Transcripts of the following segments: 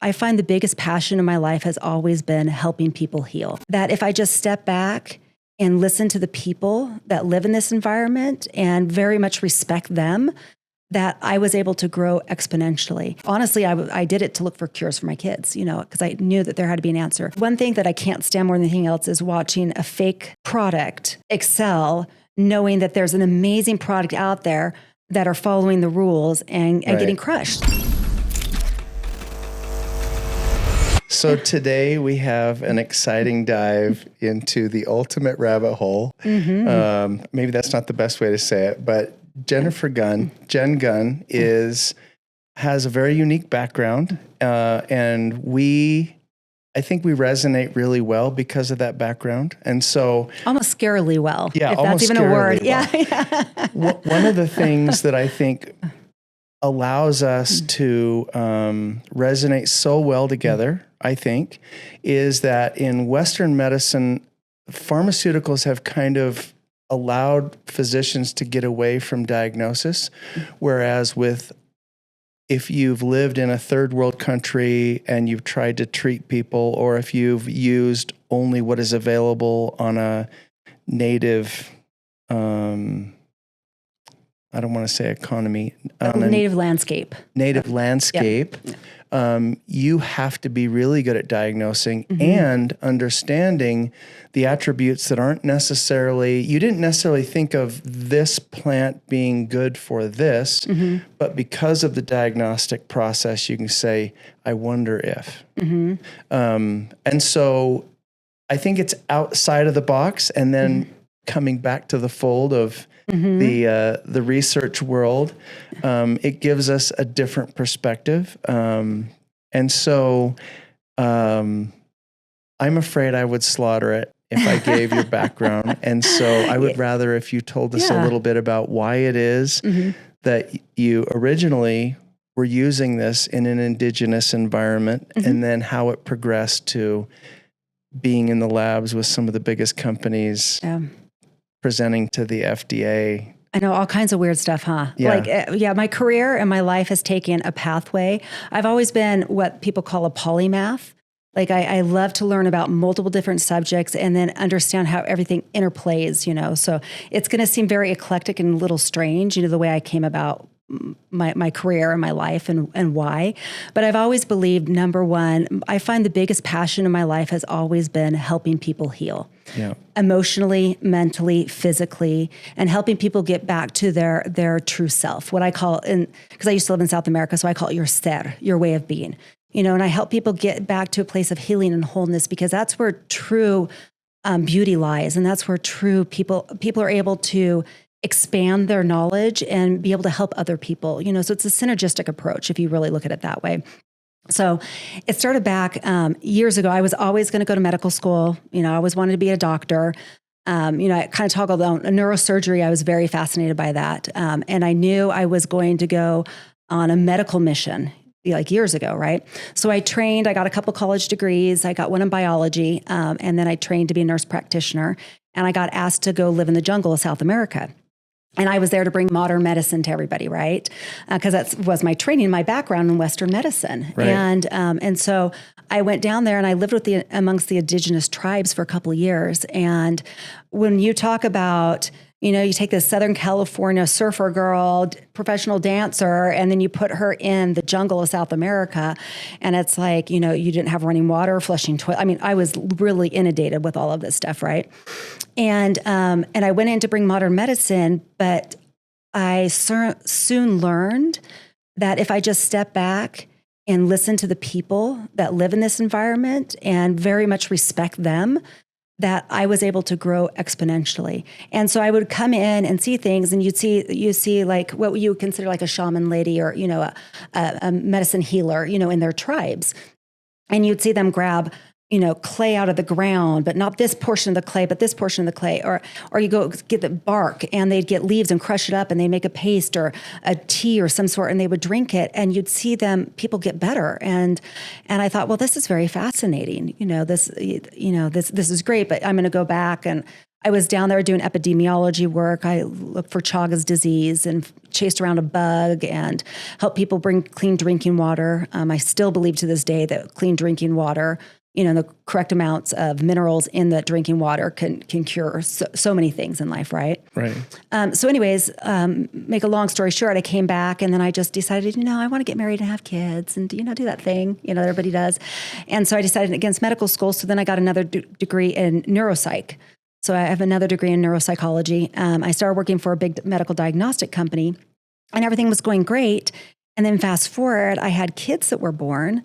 I find the biggest passion in my life has always been helping people heal. That if I just step back and listen to the people that live in this environment and very much respect them, that I was able to grow exponentially. Honestly, I did it to look for cures for my kids, because I knew that there had to be an answer. One thing that I can't stand more than anything else is watching a fake product excel, knowing that there's an amazing product out there that are following the rules and getting crushed. So today we have an exciting dive into the ultimate rabbit hole. Mm-hmm. Maybe that's not the best way to say it, but Jenifer Gunn, Jen Gunn, has a very unique background, and I think we resonate really well because of that background. And so almost scarily well, yeah, if that's even a word. Well. Yeah. One of the things that I think allows us to resonate so well together, I think, is that in Western medicine, pharmaceuticals have kind of allowed physicians to get away from diagnosis, whereas if you've lived in a third world country and you've tried to treat people, or if you've used only what is available on a native, I don't want to say economy. Native landscape. Native landscape. Yep. You have to be really good at diagnosing and understanding the attributes that aren't necessarily, you didn't necessarily think of this plant being good for this, but because of the diagnostic process, you can say, I wonder if. And so I think it's outside of the box, and then coming back to the fold of the research world, it gives us a different perspective. And so I'm afraid I would slaughter it if I gave your background. And so I would rather if you told us a little bit about why it is that you originally were using this in an indigenous environment, and then how it progressed to being in the labs with some of the biggest companies. Presenting to the FDA. I know, all kinds of weird stuff, huh? Yeah. My career and my life has taken a pathway. I've always been what people call a polymath. I love to learn about multiple different subjects and then understand how everything interplays, So it's going to seem very eclectic and a little strange, the way I came about my career and my life and why. But I've always believed, number one, I find the biggest passion in my life has always been helping people heal. Yeah. Emotionally, mentally, physically, and helping people get back to their true self. What I call, because I used to live in South America, so I call it your ser, your way of being. And I help people get back to a place of healing and wholeness, because that's where true beauty lies, and that's where true people are able to expand their knowledge and be able to help other people. So it's a synergistic approach if you really look at it that way. So it started back years ago. I was always going to go to medical school. I always wanted to be a doctor. I kind of toggled on neurosurgery. I was very fascinated by that. And I knew I was going to go on a medical mission years ago, right? So I trained, I got a couple college degrees. I got one in biology. And then I trained to be a nurse practitioner. And I got asked to go live in the jungle of South America. And I was there to bring modern medicine to everybody, right? Because that was my training, my background in Western medicine. Right. And so I went down there and I lived amongst the indigenous tribes for a couple of years. And when you talk about, you take this Southern California surfer girl, professional dancer, and then you put her in the jungle of South America, and it's like, you didn't have running water, flushing toilet. I mean, I was really inundated with all of this stuff, right? And I went in to bring modern medicine, but I soon learned that if I just step back and listen to the people that live in this environment and very much respect them, that I was able to grow exponentially. And so I would come in and see things, and you see like what you would consider like a shaman lady or, a medicine healer, in their tribes. And you'd see them grab, clay out of the ground, but not this portion of the clay, but this portion of the clay. Or you go get the bark and they'd get leaves and crush it up and they make a paste or a tea or some sort, and they would drink it, and you'd see people get better. And I thought, well, this is very fascinating. This is great, but I'm going to go back and I was down there doing epidemiology work. I looked for Chagas disease and chased around a bug and helped people bring clean drinking water. I still believe to this day that clean drinking water, the correct amounts of minerals in the drinking water can cure so many things in life, right? Right. So anyways, make a long story short, I came back and then I just decided, I want to get married and have kids and, do that thing, that everybody does. And so I decided against medical school. So then I got another degree in neuropsych. So I have another degree in neuropsychology. I started working for a big medical diagnostic company and everything was going great. And then fast forward, I had kids that were born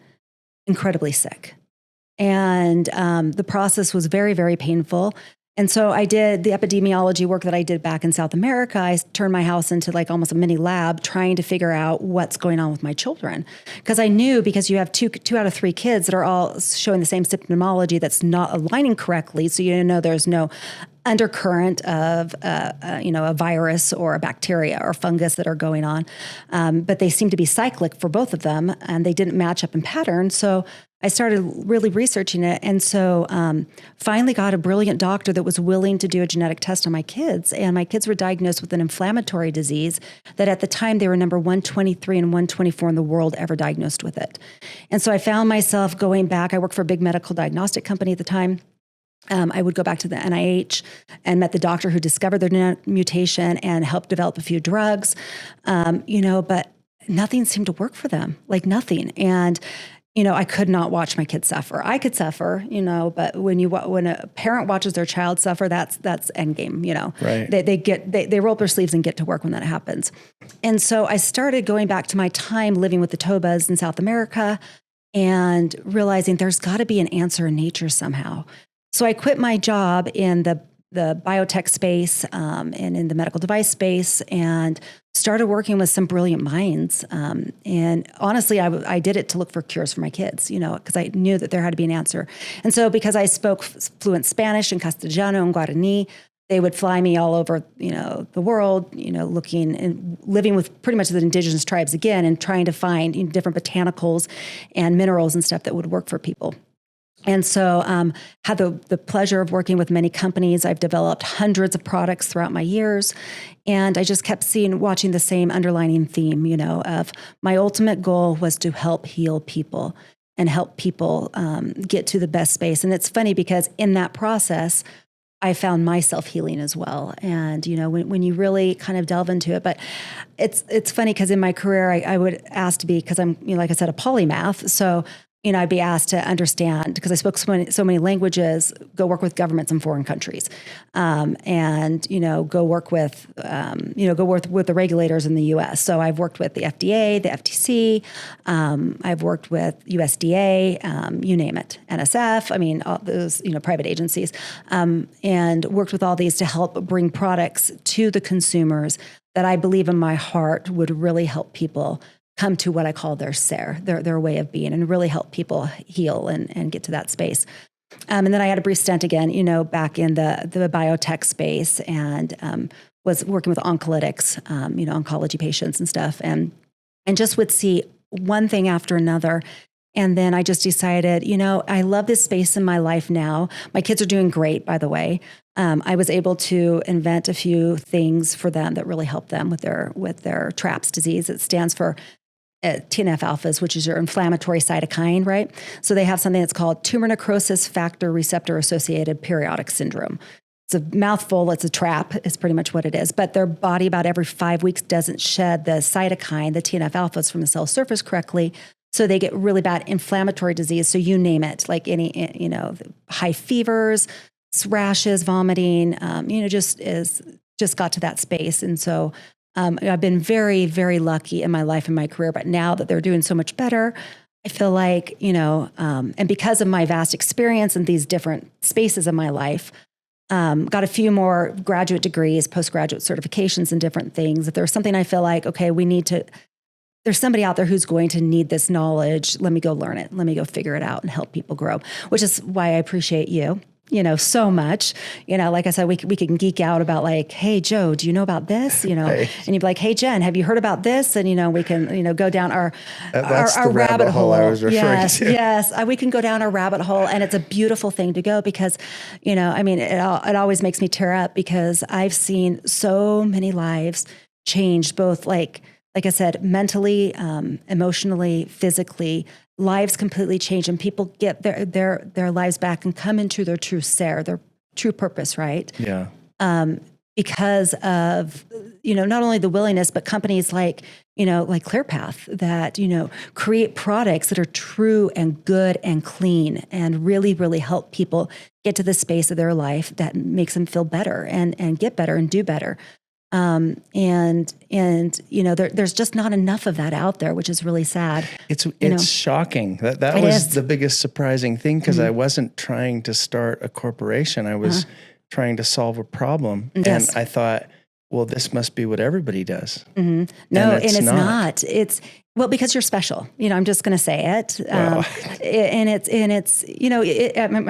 incredibly sick. And the process was very, very painful. And so I did the epidemiology work that I did back in South America. I turned my house into like almost a mini lab trying to figure out what's going on with my children. Because I knew because you have two out of three kids that are all showing the same symptomology that's not aligning correctly. So there's no undercurrent of a virus or a bacteria or fungus that are going on. But they seem to be cyclic for both of them and they didn't match up in pattern. So I started really researching it. And so finally got a brilliant doctor that was willing to do a genetic test on my kids. And my kids were diagnosed with an inflammatory disease that at the time they were number 123 and 124 in the world ever diagnosed with it. And so I found myself going back. I worked for a big medical diagnostic company at the time. I would go back to the NIH and met the doctor who discovered the mutation and helped develop a few drugs, but nothing seemed to work for them, like nothing. And I could not watch my kids suffer. I could suffer, but when a parent watches their child suffer, that's endgame, Right. They roll up their sleeves and get to work when that happens. And so I started going back to my time living with the Tobas in South America and realizing there's got to be an answer in nature somehow. So I quit my job in the biotech space and in the medical device space and started working with some brilliant minds. And honestly, I did it to look for cures for my kids, because I knew that there had to be an answer. And so because I spoke fluent Spanish and Castellano and Guarani, they would fly me all over, the world, looking and living with pretty much the indigenous tribes again and trying to find different botanicals and minerals and stuff that would work for people. And so had the pleasure of working with many companies. I've developed hundreds of products throughout my years. And I just kept watching the same underlining theme, of my ultimate goal was to help heal people and help people get to the best space. And it's funny because in that process, I found myself healing as well. And, when you really kind of delve into it, but it's funny because in my career, I would ask to be, because I'm, like I said, a polymath. So I'd be asked to understand, because I spoke so many languages, go work with governments in foreign countries, and go work with the regulators in the U.S. So I've worked with the FDA, the FTC, I've worked with USDA, you name it, NSF. I mean, all those private agencies, and worked with all these to help bring products to the consumers that I believe in my heart would really help people come to what I call their SER, their way of being, and really help people heal and get to that space. And then I had a brief stint again, back in the biotech space and was working with oncolytics, oncology patients and stuff, and just would see one thing after another. And then I just decided, I love this space in my life now. My kids are doing great, by the way. I was able to invent a few things for them that really help them with their TRAPS disease. It stands for TNF-alphas, which is your inflammatory cytokine, right? So they have something that's called tumor necrosis factor receptor associated periodic syndrome. It's a mouthful. It's a trap. It's pretty much what it is. But their body about every 5 weeks doesn't shed the cytokine, the TNF-alphas from the cell surface correctly. So they get really bad inflammatory disease. So you name it, like any, high fevers, rashes, vomiting, just got to that space. And so I've been very, very lucky in my life and my career, but now that they're doing so much better, I feel like, and because of my vast experience in these different spaces of my life, got a few more graduate degrees, postgraduate certifications and different things. If there's something I feel like, okay, there's somebody out there who's going to need this knowledge. Let me go learn it. Let me go figure it out and help people grow, which is why I appreciate you. so much, like I said, we can geek out about like, hey, Joe, do you know about this? Right. And you'd be like, hey, Jen, have you heard about this? And, we can, go down our rabbit hole. I was referring to. Yes. We can go down a rabbit hole, and it's a beautiful thing to go because, it always makes me tear up because I've seen so many lives changed, both like I said, mentally, emotionally, physically. Lives completely change, and people get their lives back and come into their true their true purpose, right? Yeah. Because of, not only the willingness, but companies like ClearPath that, create products that are true and good and clean and really, really help people get to the space of their life that makes them feel better and get better and do better. There's just not enough of that out there, which is really sad. It's shocking. That was the biggest surprising thing, because I wasn't trying to start a corporation. I was trying to solve a problem. Yes. And I thought, well, this must be what everybody does. Mm-hmm. No, and it's not. It's because you're special. I'm just going to say it. I'm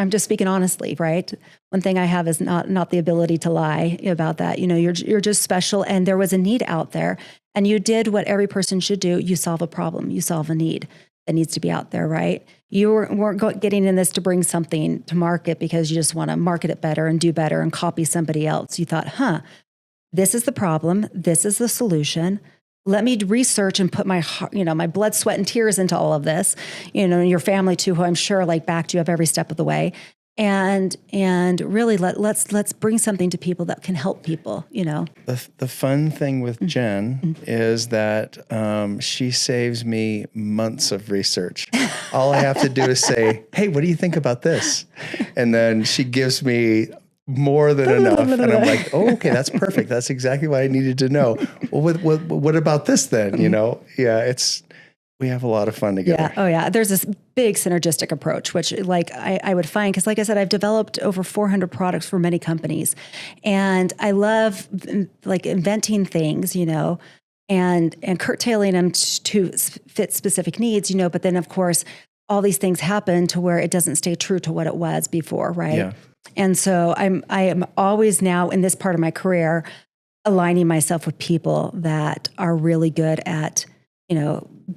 just speaking honestly, right? One thing I have is not the ability to lie about that. You're just special, and there was a need out there, and you did what every person should do. You solve a problem. You solve a need that needs to be out there, right? You weren't getting in this to bring something to market because you just want to market it better and do better and copy somebody else. You thought, this is the problem. This is the solution. Let me research and put my heart, my blood, sweat, and tears into all of this. And your family too, who I'm sure backed you up every step of the way. And really let's bring something to people that can help people. The fun thing with Jen is that she saves me months of research. All I have to do is say, hey, what do you think about this? And then she gives me more than enough. And I'm like, oh, okay, that's perfect. That's exactly what I needed to know. Well, what about this then? We have a lot of fun together. Yeah. Oh yeah. There's this big synergistic approach, which I would find, because like I said, I've developed over 400 products for many companies, and I love inventing things, and curtailing them to fit specific needs, but then of course all these things happen to where it doesn't stay true to what it was before. Right. Yeah. And so I am always now in this part of my career aligning myself with people that are really good at,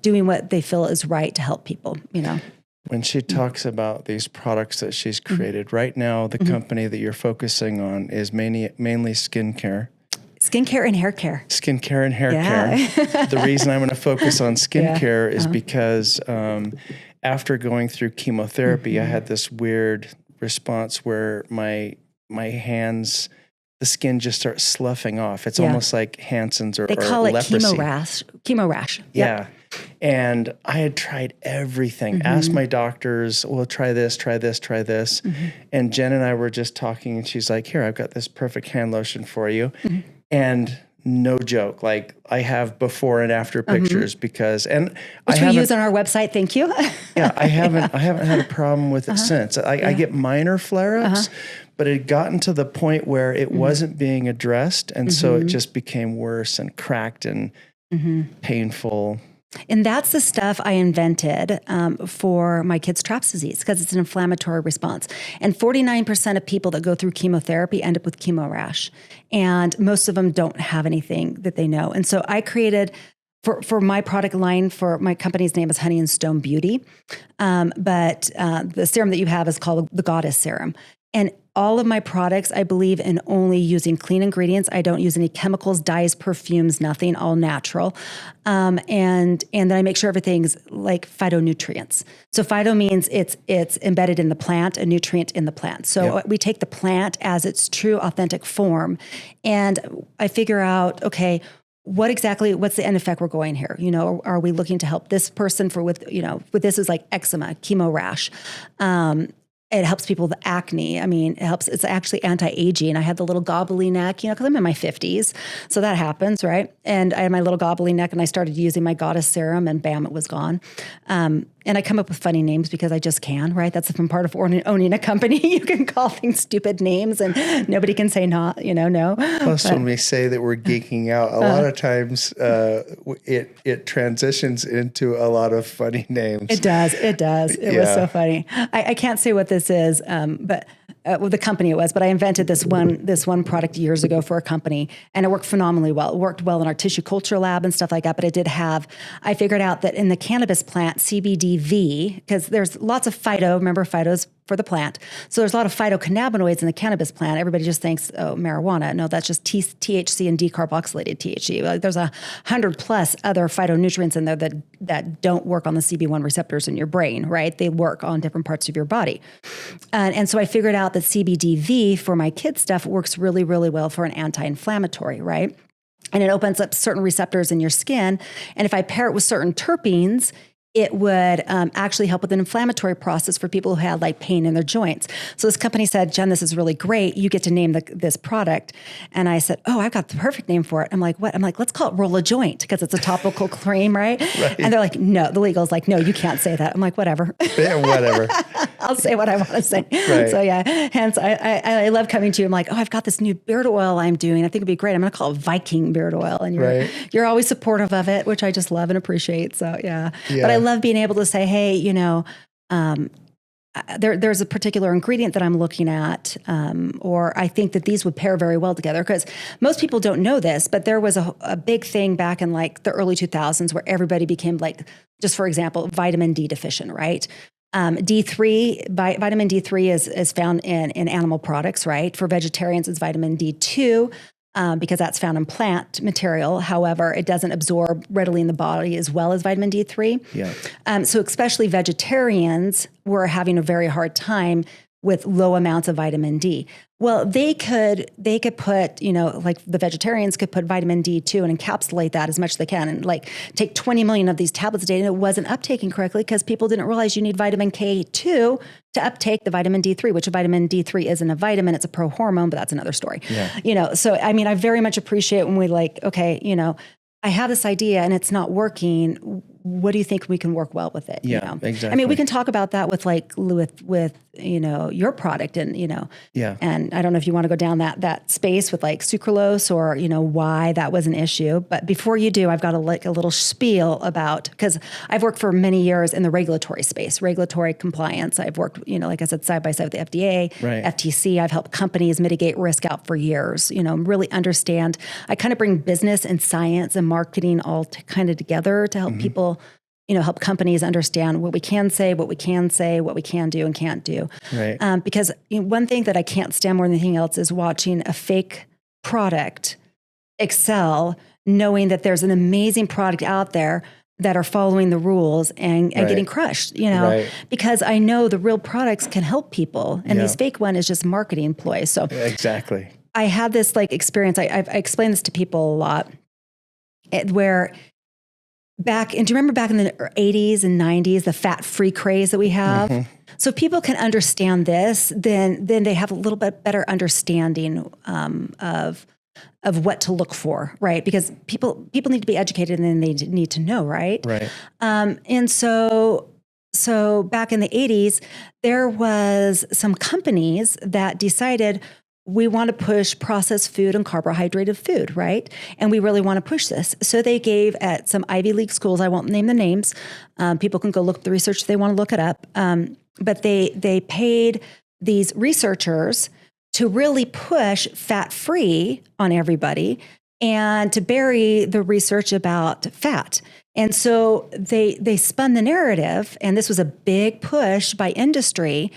doing what they feel is right to help people, When she talks about these products that she's created, right now the company that you're focusing on is mainly skincare. Skincare and hair care. Skincare and hair care. The reason I'm going to focus on skincare is because after going through chemotherapy, I had this weird response where my hands, the skin just starts sloughing off. It's almost like Hansen's or they call it leprosy. Chemo rash. Yep. Yeah. And I had tried everything, asked my doctors, well, try this. And Jen and I were just talking, and she's like, here, I've got this perfect hand lotion for you. And no joke, I have before and after pictures which we use on our website. Thank you. Yeah, I haven't had a problem with it since. I get minor flare-ups, but it had gotten to the point where it wasn't being addressed, and so it just became worse and cracked and painful. And that's the stuff I invented for my kids' TRAPS disease, because it's an inflammatory response. And 49% of people that go through chemotherapy end up with chemo rash. And most of them don't have anything that they know. And so I created, for my product line, for my company's name is Honey and Stone Beauty. But the serum that you have is called the Goddess Serum. And all of my products, I believe in only using clean ingredients. I don't use any chemicals, dyes, perfumes, nothing, all natural. And then I make sure everything's like phytonutrients. So phyto means it's embedded in the plant, a nutrient in the plant. So we take the plant as its true, authentic form, and I figure out, okay, what's the end effect we're going here? Are we looking to help this person with this is like eczema, chemo rash. It helps people with acne. I mean, it's actually anti-aging. I had the little gobbly neck, because I'm in my 50s. So that happens, right? And I had my little gobbly neck, and I started using my Goddess Serum, and bam, it was gone. And I come up with funny names because I just can, right? That's the fun part of owning a company. You can call things stupid names, and nobody can say not, no. Plus, when we say that we're geeking out, a lot of times it transitions into a lot of funny names. It does. It was so funny. I can't say what this is, but the company it was, but I invented this one product years ago for a company, and it worked phenomenally well. It worked well in our tissue culture lab and stuff like that. But I figured out that in the cannabis plant, CBDV, because there's lots of remember phytos for the plant. So there's a lot of phytocannabinoids in the cannabis plant. Everybody just thinks, oh, marijuana. No, that's just THC and decarboxylated THC. Like, there's 100+ other phytonutrients in there that don't work on the CB1 receptors in your brain, right? They work on different parts of your body. And so I figured out that CBDV for my kids' stuff works really, really well for an anti-inflammatory, right? And it opens up certain receptors in your skin. And if I pair it with certain terpenes, it would actually help with an inflammatory process for people who had like pain in their joints. So this company said, Jen, this is really great. You get to name this product. And I said, oh, I've got the perfect name for it. I'm like, what? I'm like, let's call it Roll a Joint because it's a topical cream, right? And they're like, no, the legal's like, no, you can't say that. I'm like, whatever. Yeah, whatever. I'll say what I want to say. Right. So yeah, hence I love coming to you. I'm like, oh, I've got this new beard oil I'm doing. I think it'd be great. I'm going to call it Viking beard oil. And you're always supportive of it, which I just love and appreciate. So yeah. But I love being able to say, hey, there's a particular ingredient that I'm looking at, or I think that these would pair very well together. Because most people don't know this, but there was a big thing back in like the early 2000s where everybody became like, just for example, vitamin D deficient, right? D3, vitamin D3 is found in animal products, right? For vegetarians, it's vitamin D2. Because that's found in plant material. However, it doesn't absorb readily in the body as well as vitamin D3. Yeah. So especially vegetarians were having a very hard time with low amounts of vitamin D. Well, they could put, like the vegetarians could put vitamin D2 and encapsulate that as much as they can and like take 20 million of these tablets a day, and it wasn't uptaking correctly because people didn't realize you need vitamin K2 to uptake the vitamin D3, which vitamin D3 isn't a vitamin, it's a prohormone, but that's another story. Yeah. So, I mean, I very much appreciate when we like, okay, I have this idea and it's not working. What do you think we can work well with it? Yeah, exactly. I mean, we can talk about that with your product and, and I don't know if you want to go down that space with like sucralose or, why that was an issue. But before you do, I've got a little spiel about, because I've worked for many years in the regulatory space, regulatory compliance. I've worked, like I said, side by side with the FDA, FTC. I've helped companies mitigate risk out for years, really understand. I kind of bring business and science and marketing all kind of together to help people, help companies understand what we can say, what we can do and can't do. Right. Because one thing that I can't stand more than anything else is watching a fake product excel, knowing that there's an amazing product out there that are following the rules and getting crushed, because I know the real products can help people and these fake one is just marketing ploys. So exactly. I had this like experience. I explain this to people a lot where do you remember back in the 80s and 90s, the fat-free craze that we have? Mm-hmm. So if people can understand this, then they have a little bit better understanding of what to look for, right? Because people need to be educated and then they need to know, right? Right. And so back in the 80s, there was some companies that decided we want to push processed food and carbohydrated food, right? And we really want to push this. So they gave at some Ivy League schools, I won't name the names, people can go look at the research if they want to look it up, but they paid these researchers to really push fat-free on everybody and to bury the research about fat. And so they spun the narrative, and this was a big push by industry,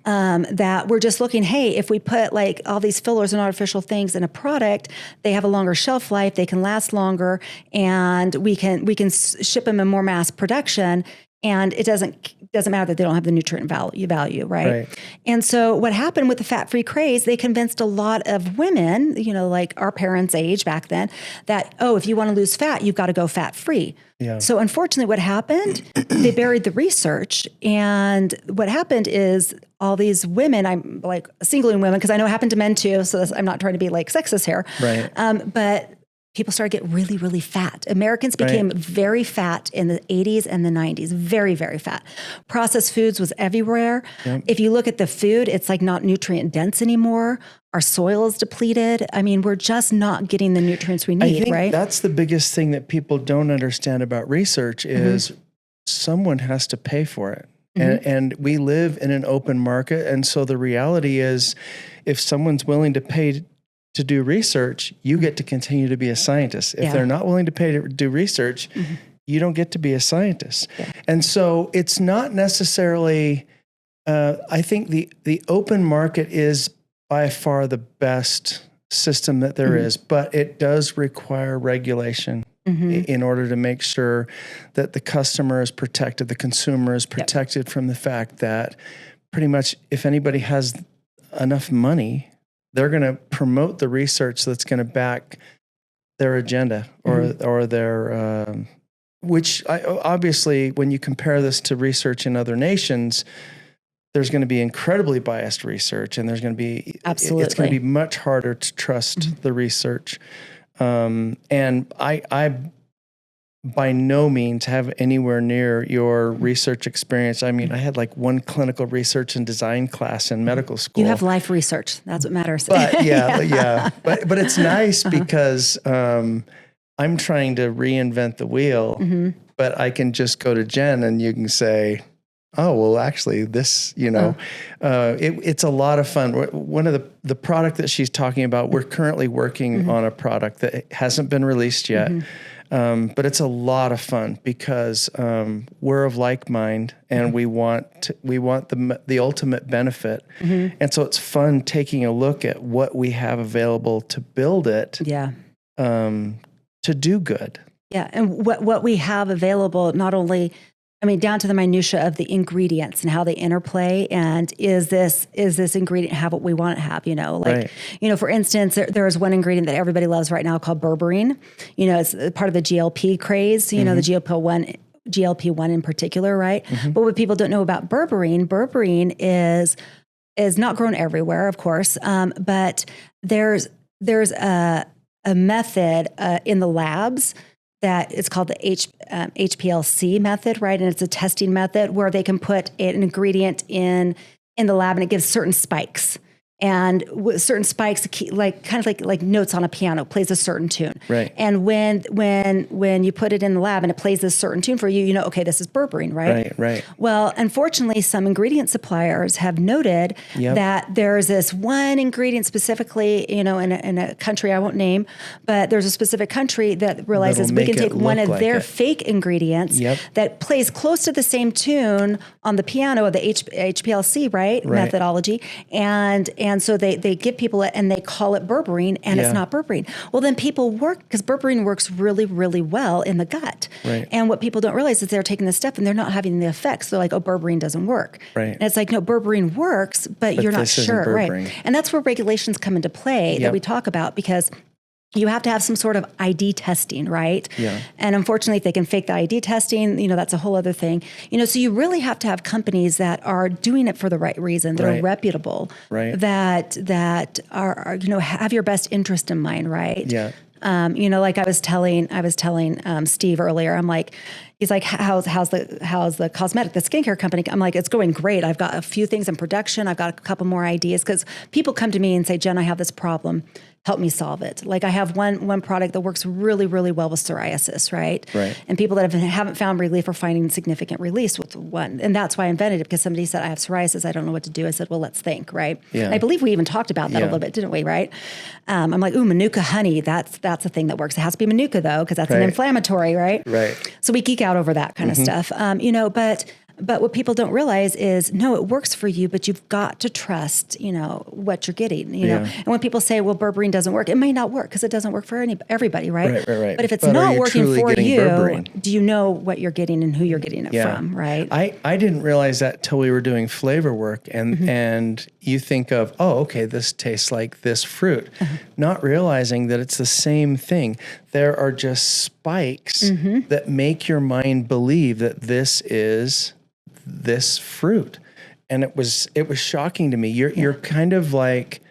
that we're just looking, hey, if we put like all these fillers and artificial things in a product, they have a longer shelf life, they can last longer, and we can ship them in more mass production. And it doesn't matter that they don't have the nutrient value, right? And so what happened with the fat-free craze, they convinced a lot of women, like our parents' age back then, that, if you want to lose fat, you've got to go fat-free. Yeah. So unfortunately what happened, they buried the research. And what happened is all these women, I'm like singling women because I know it happened to men too. So I'm not trying to be like sexist here. Right. But people started to get really, really fat. Americans became very fat in the 80s and the 90s, very, very fat. Processed foods was everywhere. Yep. If you look at the food, it's like not nutrient dense anymore. Our soil is depleted. I mean, we're just not getting the nutrients we need, right? That's the biggest thing that people don't understand about research is someone has to pay for it. and we live in an open market. And so the reality is, if someone's willing to pay to do research, you get to continue to be a scientist. If they're not willing to pay to do research, you don't get to be a scientist. Yeah. And so it's not necessarily, I think the open market is by far the best system that there is, but it does require regulation in order to make sure that the customer is protected, the consumer is protected from the fact that pretty much if anybody has enough money, they're going to promote the research that's going to back their agenda or their, which obviously when you compare this to research in other nations, there's going to be incredibly biased research, and there's going to be, it's going to be much harder to trust the research. And I by no means have anywhere near your research experience. I mean, I had like one clinical research and design class in medical school. You have life research. That's what matters. But but it's nice because I'm trying to reinvent the wheel, but I can just go to Jen and you can say, oh, well, actually this, it's a lot of fun. One of the product that she's talking about, we're currently working on a product that hasn't been released yet. But it's a lot of fun because we're of like mind, and we want the ultimate benefit. And so it's fun taking a look at what we have available to build it to do good. Yeah. And what we have available, not only, I mean, down to the minutia of the ingredients and how they interplay, and is this ingredient have what we want it to have? For instance, there is one ingredient that everybody loves right now called berberine. It's part of the GLP craze. The GLP-1 in particular, right? But what people don't know about berberine is not grown everywhere, of course, but there's a method in the labs that it's called the HPLC method, right? And it's a testing method where they can put an ingredient in the lab, and it gives certain spikes. And with certain spikes, like notes on a piano, plays a certain tune. Right. And when you put it in the lab and it plays this certain tune for you, okay, this is berberine, right? Right. Well, unfortunately, some ingredient suppliers have noted that there's this one ingredient specifically, in a country I won't name, but there's a specific country that realizes we can take one of their fake ingredients that plays close to the same tune on the piano of the HPLC, right? Methodology, and so they give people it and they call it berberine, and it's not berberine. Well, then people because berberine works really, really well in the gut. Right. And what people don't realize is they're taking this stuff and they're not having the effects. They're like, oh, berberine doesn't work. Right. And it's like, no, berberine works, but you're not sure. Right. And that's where regulations come into play that we talk about, because you have to have some sort of ID testing, right? Yeah. And unfortunately, if they can fake the ID testing, that's a whole other thing. So you really have to have companies that are doing it for the right reason, that are reputable, that are have your best interest in mind, right? Yeah. Like I was telling Steve earlier, I'm like, he's like, how's the cosmetic, the skincare company? I'm like, it's going great. I've got a few things in production. I've got a couple more ideas, because people come to me and say, Jen, I have this problem. Help me solve it. Like I have one product that works really, really well with psoriasis, right? Right. And people that haven't found relief are finding significant release with one. And that's why I invented it, because somebody said, I have psoriasis. I don't know what to do. I said, well, let's think, right? Yeah. And I believe we even talked about that a little bit, didn't we, right? I'm like, ooh, Manuka honey. That's a thing that works. It has to be Manuka, though, because that's an inflammatory, right? Right. So we geek out over that kind of stuff, But what people don't realize is, no, it works for you, but you've got to trust, what you're getting, know. And when people say, well, berberine doesn't work, it may not work because it doesn't work for everybody, right? Right. But if it's not working for you, berberine? Do you know what you're getting and who you're getting it from, right? I didn't realize that till we were doing flavor work, and you think of, oh, okay, this tastes like this fruit, not realizing that it's the same thing. There are just spikes that make your mind believe that this is this fruit. And it was shocking to me. You're kind of like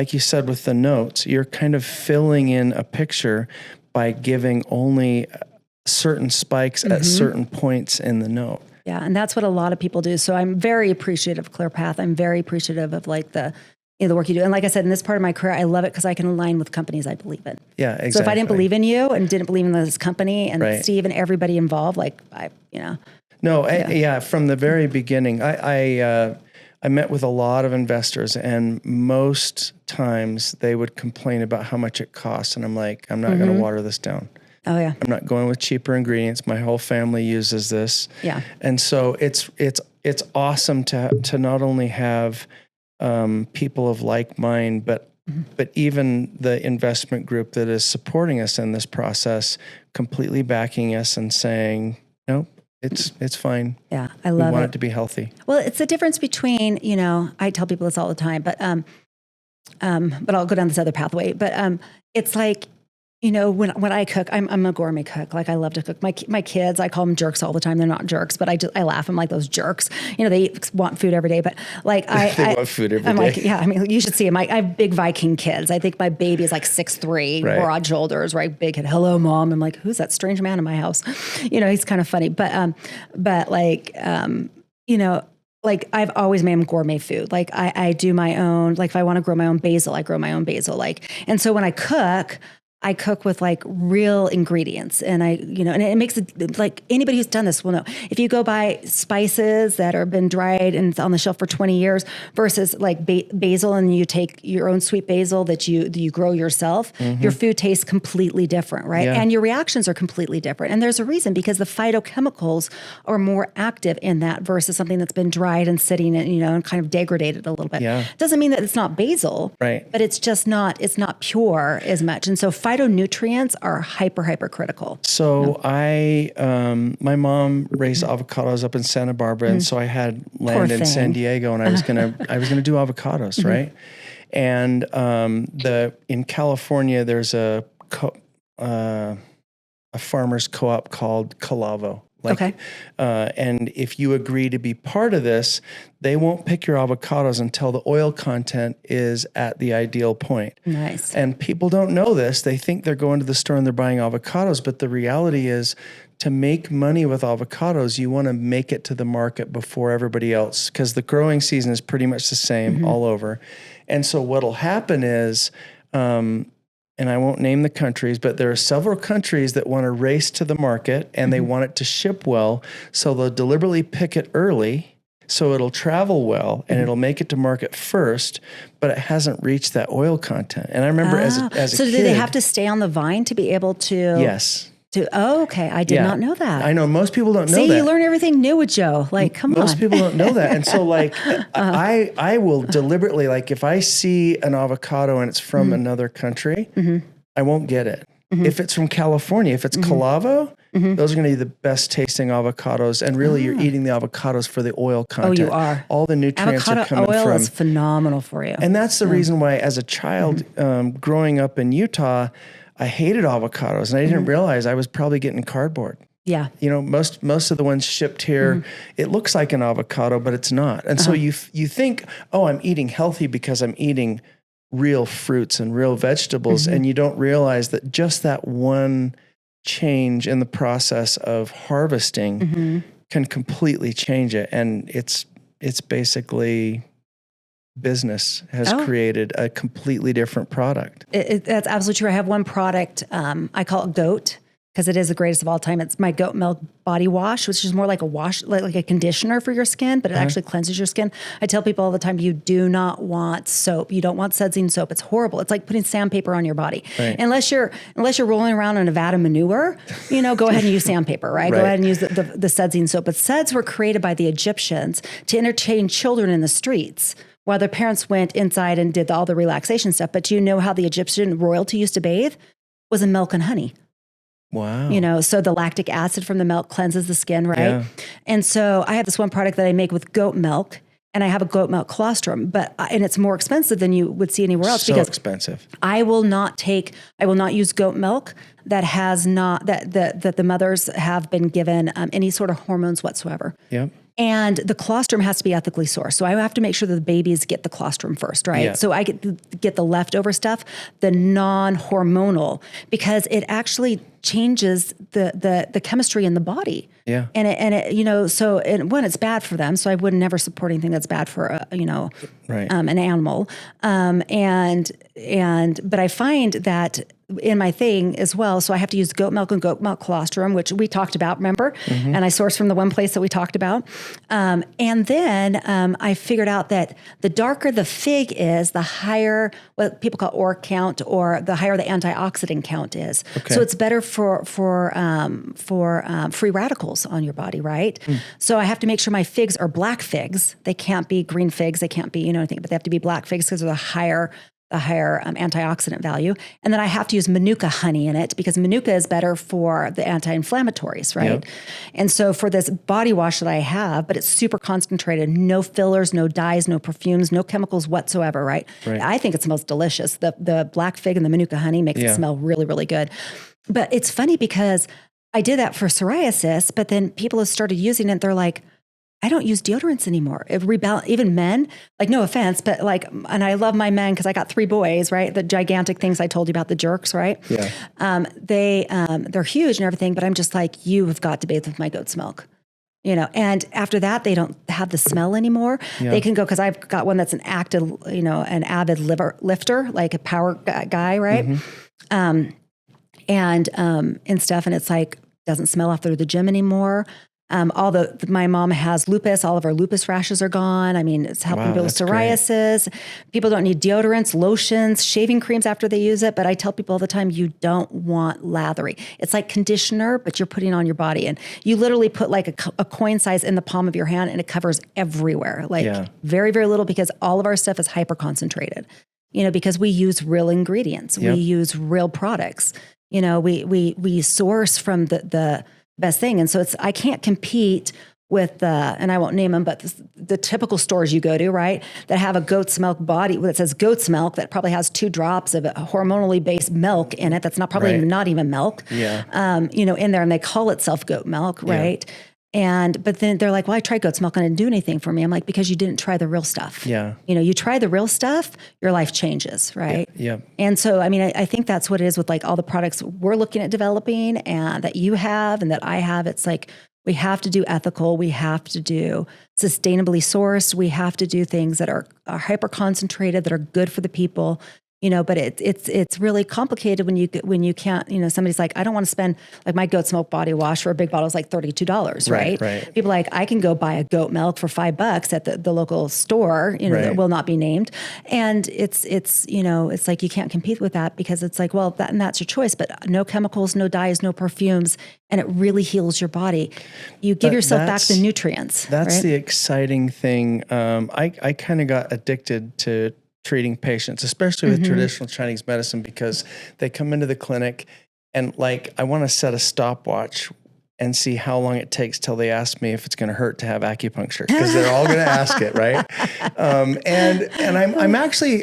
you said with the notes, you're kind of filling in a picture by giving only certain spikes at certain points in the note. Yeah, and that's what a lot of people do. So I'm very appreciative of ClearPath. I'm very appreciative of like the work you do. And like I said, in this part of my career, I love it because I can align with companies I believe in. Yeah, exactly. So if I didn't believe in you and didn't believe in this company and Steve and everybody involved, No, from the very beginning, I met with a lot of investors, and most times they would complain about how much it costs. And I'm like, I'm not going to water this down. Oh yeah. I'm not going with cheaper ingredients. My whole family uses this. Yeah. And so it's awesome to not only have people of like mind, but even the investment group that is supporting us in this process, completely backing us and saying, nope, it's fine. Yeah, I love it. We want it to be healthy. Well, it's the difference between, I tell people this all the time, but I'll go down this other pathway. But it's like, when I cook, I'm a gourmet cook. Like I love to cook. My kids, I call them jerks all the time. They're not jerks, but I laugh. I'm like those jerks. They want food every day. But like they want food every day. Like, yeah. I mean, you should see them. I have big Viking kids. I think my baby is like 6'3", broad shoulders, right? Big head. Hello, mom. I'm like, who's that strange man in my house? He's kind of funny. But like I've always made gourmet food. Like I do my own. Like if I want to grow my own basil, I grow my own basil. And so when I cook with like real ingredients, and and it makes it like anybody who's done this will know. If you go buy spices that have been dried and it's on the shelf for 20 years versus like basil, and you take your own sweet basil that you grow yourself, your food tastes completely different, right? Yeah. And your reactions are completely different. And there's a reason, because the phytochemicals are more active in that versus something that's been dried and sitting and, and kind of degraded a little bit. Yeah. Doesn't mean that it's not basil, right? But it's not pure as much. And so phytonutrients are hyper critical. So my mom raised avocados up in Santa Barbara, and so I had land in San Diego, and I was gonna do avocados, right? And in California, there's a farmers co-op called Calavo. And if you agree to be part of this, they won't pick your avocados until the oil content is at the ideal point. Nice. And people don't know this. They think they're going to the store and they're buying avocados, but the reality is, to make money with avocados, you want to make it to the market before everybody else, because the growing season is pretty much the same all over. And so what'll happen is, and I won't name the countries, but there are several countries that want to race to the market, and they want it to ship well. So they'll deliberately pick it early so it'll travel well and it'll make it to market first, but it hasn't reached that oil content. And I remember as a kid. So do they have to stay on the vine to be able to? Yes. Okay. I did not know that. I know most people don't know that. See, you learn everything new with Joe. Like, come on. Most people don't know that. And so like, I will deliberately, like if I see an avocado and it's from another country, I won't get it. If it's from California, if it's Calavo, those are going to be the best tasting avocados. And really you're eating the avocados for the oil content. Oh, you are. All the nutrients are coming oil from. Is phenomenal for you. And that's the reason why, as a child, growing up in Utah, I hated avocados, and I didn't realize I was probably getting cardboard. Yeah. Most of the ones shipped here, it looks like an avocado, but it's not. And so you think, oh, I'm eating healthy because I'm eating real fruits and real vegetables. And you don't realize that just that one change in the process of harvesting can completely change it. And it's basically business has created a completely different product. That's absolutely true. I have one product, I call it GOAT, because it is the greatest of all time. It's my goat milk body wash, which is more like a wash, like a conditioner for your skin, but it actually cleanses your skin. I tell people all the time, you do not want soap. You don't want sudsing soap. It's horrible. It's like putting sandpaper on your body. Right. Unless you're rolling around in a vat of manure, go ahead and use sandpaper, right? Go ahead and use the sudsing soap. But suds were created by the Egyptians to entertain children in the streets, while their parents went inside and did all the relaxation stuff. But do you know how the Egyptian royalty used to bathe? Was in milk and honey. Wow. So the lactic acid from the milk cleanses the skin, right? Yeah. And so I have this one product that I make with goat milk, and I have a goat milk colostrum, and it's more expensive than you would see anywhere else. So because expensive. I will not use goat milk that has not, that the mothers have been given any sort of hormones whatsoever. Yep. And the colostrum has to be ethically sourced. So I have to make sure that the babies get the colostrum first, right? Yeah. So I get the leftover stuff, the non-hormonal, because it actually changes the chemistry in the body. Yeah. And it, so one, it's bad for them. So I would never support anything that's bad for, Right. an animal. But I find that in my thing as well. So I have to use goat milk and goat milk colostrum, which we talked about, remember? And I sourced from the one place that we talked about. And then I figured out that the darker the fig is, the higher what people call OR count, or the higher the antioxidant count is. Okay. So it's better for free radicals on your body, right? So I have to make sure my figs are black figs. They can't be green figs. They can't be, anything, but they have to be black figs because of the higher antioxidant value. And then I have to use Manuka honey in it because Manuka is better for the anti-inflammatories, right? Yep. And so for this body wash that I have, but it's super concentrated, no fillers, no dyes, no perfumes, no chemicals whatsoever, right? I think it's the most delicious. The black fig and the Manuka honey makes it smell really, really good. But it's funny because I did that for psoriasis, but then people have started using it. They're like, I don't use deodorants anymore. Even men, like, no offense, but like, and I love my men because I got 3 boys, right? The gigantic things I told you about, the jerks, right? Yeah. They're huge and everything, but I'm just like, you have got to bathe with my goat's milk, and after that, they don't have the smell anymore. Yeah. They can go, because I've got one that's an avid lifter, like a power guy, right? And stuff. And it's like, doesn't smell after the gym anymore. My mom has lupus. All of our lupus rashes are gone. I mean, it's helping people with psoriasis. Great. People don't need deodorants, lotions, shaving creams after they use it. But I tell people all the time, you don't want lathery. It's like conditioner, but you're putting on your body. And you literally put like a coin size in the palm of your hand, and it covers everywhere. Like very, very little, because all of our stuff is hyper concentrated, because we use real ingredients. Yep. We use real products. We source from the best thing. And so I can't compete with and I won't name them, but the typical stores you go to, right, that have a goat's milk body that says goat's milk, that probably has 2 drops of a hormonally based milk in it. That's not probably not even milk, in there, and they call itself goat milk, right? But then they're like, well, I tried goat's milk and it didn't do anything for me. I'm like, because you didn't try the real stuff. Yeah. You try the real stuff, your life changes, right? Yeah. And so, I mean, I think that's what it is with like all the products we're looking at developing and that you have and that I have. It's like, we have to do ethical. We have to do sustainably sourced. We have to do things that are hyper concentrated, that are good for the people. But it's really complicated when you can't, somebody's like, I don't want to spend, like, my goat's milk body wash for a big bottle is like $32, right? Right. People are like, I can go buy a goat milk for $5 at the local store, that will not be named. And it's like, you can't compete with that, because it's like, well, that's your choice, but no chemicals, no dyes, no perfumes. And it really heals your body. You give yourself back the nutrients. That's the exciting thing. I kind of got addicted to treating patients, especially with traditional Chinese medicine, because they come into the clinic and like, I want to set a stopwatch and see how long it takes till they ask me if it's going to hurt to have acupuncture, because they're all going to ask it, right? And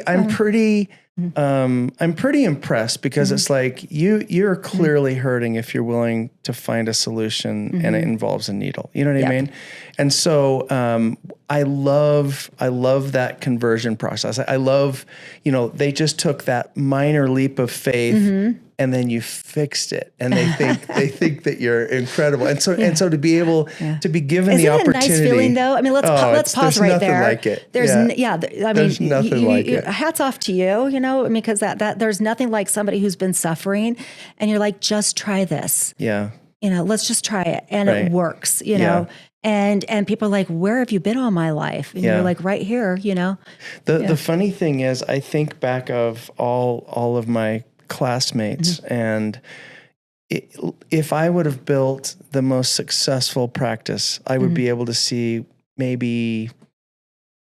I'm pretty impressed, because it's like you're clearly hurting if you're willing to find a solution and it involves a needle. You know what I mean? And so I love that conversion process. I love, they just took that minor leap of faith and then you fixed it, and they think that you're incredible. And so to be able to be given the opportunity. Isn't it a nice feeling though? I mean, let's pause right there. Like it. There's nothing like it. Hats off to you, because that there's nothing like somebody who's been suffering and you're like, just try this. Yeah. Let's just try it, and it works, know. And people are like, where have you been all my life? And you're like, right here, The funny thing is, I think back of all of my classmates, and if I would have built the most successful practice, I would be able to see maybe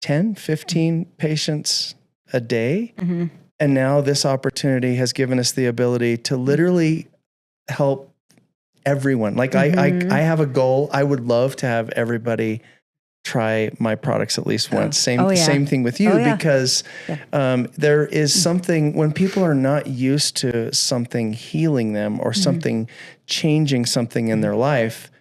10, 15 patients a day. And now this opportunity has given us the ability to literally help everyone. Like I have a goal. I would love to have everybody try my products at least once. Same thing with you, because there is something, when people are not used to something healing them or something changing something in their life,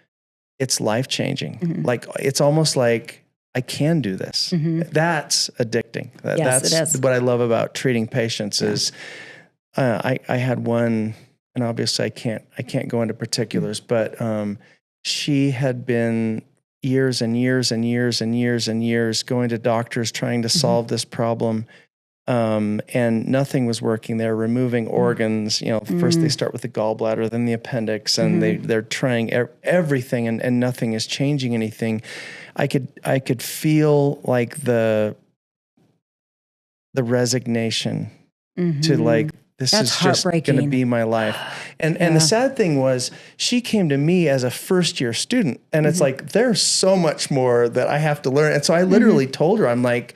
it's life changing. Like, it's almost like, I can do this. That's addicting. That's what I love about treating patients is I had one and obviously I can't go into particulars, but she had been years and years and years and years and years going to doctors trying to solve this problem. And nothing was working. They're removing organs. First they start with the gallbladder, then the appendix, and they're trying everything, and nothing is changing anything. I could feel like the resignation to like, this That's is just going to be my life. And the sad thing was, she came to me as a first year student, and it's like, there's so much more that I have to learn. And so I literally told her, I'm like,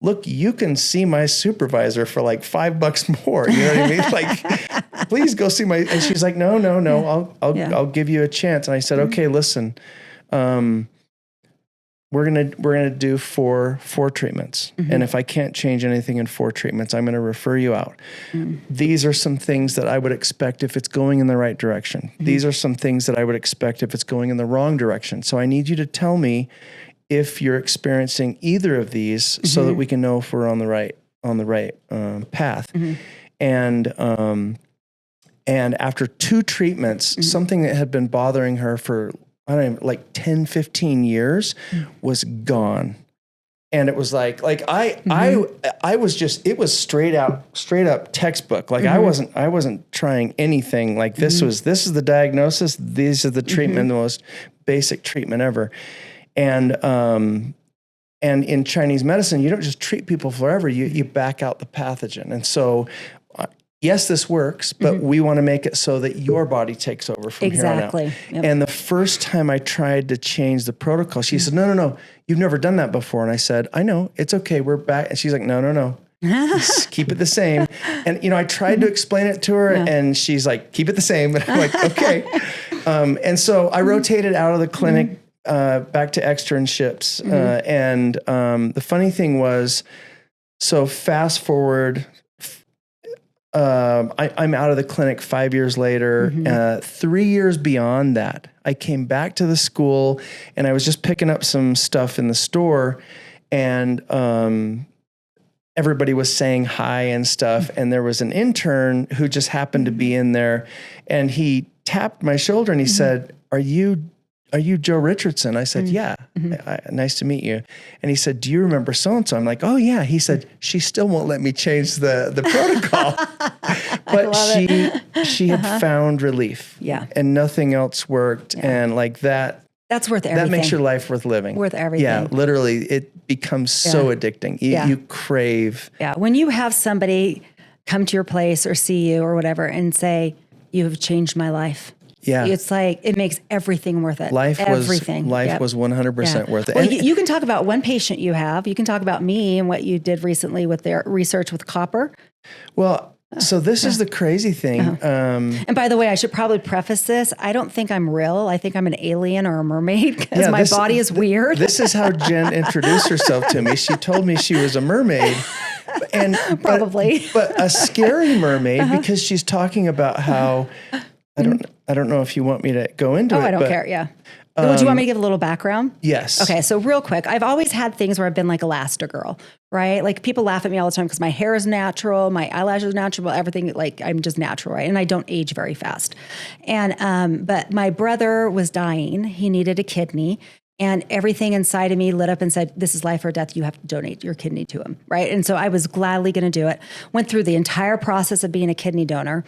look, you can see my supervisor for like $5 more. You know what I mean? Like, please go see and she's like, no, I'll give you a chance. And I said, okay, listen, we're gonna do four treatments, and if I can't change anything in 4 treatments, I'm gonna refer you out. These are some things that I would expect if it's going in the right direction. These are some things that I would expect if it's going in the wrong direction. So I need you to tell me if you're experiencing either of these, so that we can know if we're on the right path. And after 2 treatments, something that had been bothering her for, I don't know, like 10, 15 years was gone. And it was like I was just, it was straight up textbook. Like I wasn't trying anything. Like this is the diagnosis. These are the treatment, the most basic treatment ever. And in Chinese medicine, you don't just treat people forever. You back out the pathogen. And so, yes, this works, but we want to make it so that your body takes over from here on out. Yep. And the first time I tried to change the protocol, she said, no, you've never done that before. And I said, I know, it's okay, we're back. And she's like, no. Just keep it the same. And, I tried to explain it to her, and she's like, keep it the same. And I'm like, okay. And so I rotated out of the clinic back to externships. And the funny thing was, so fast forward, I'm out of the clinic 5 years later. 3 years beyond that, I came back to the school, and I was just picking up some stuff in the store, and everybody was saying hi and stuff. And there was an intern who just happened to be in there, and he tapped my shoulder and he said, Are you Joe Richardson? I said, yeah. Nice to meet you. And he said, do you remember so-and-so? I'm like, oh yeah. He said, she still won't let me change the protocol. But she had found relief. Yeah. And nothing else worked. Yeah. And like that. That's worth everything. That makes your life worth living. Worth everything. Yeah. Literally, it becomes so addicting. You crave. Yeah. When you have somebody come to your place or see you or whatever and say, you have changed my life. Yeah. It's like, it makes everything worth it. Life was 100% worth it. Well, you can talk about one patient you have. You can talk about me and what you did recently with their research with copper. Well, so this is the crazy thing. And by the way, I should probably preface this. I don't think I'm real. I think I'm an alien or a mermaid because my body is weird. This is how Jen introduced herself to me. She told me she was a mermaid. And probably. But a scary mermaid because she's talking about how... I don't know if you want me to go into it. I don't care. Yeah. Would you want me to give a little background? Yes. Okay. So real quick, I've always had things where I've been like Elastigirl, right? Like people laugh at me all the time because my hair is natural, my eyelashes are natural, everything, like I'm just natural, right? And I don't age very fast. And, but my brother was dying. He needed a kidney. And everything inside of me lit up and said, this is life or death. You have to donate your kidney to him, right? And so I was gladly going to do it. Went through the entire process of being a kidney donor.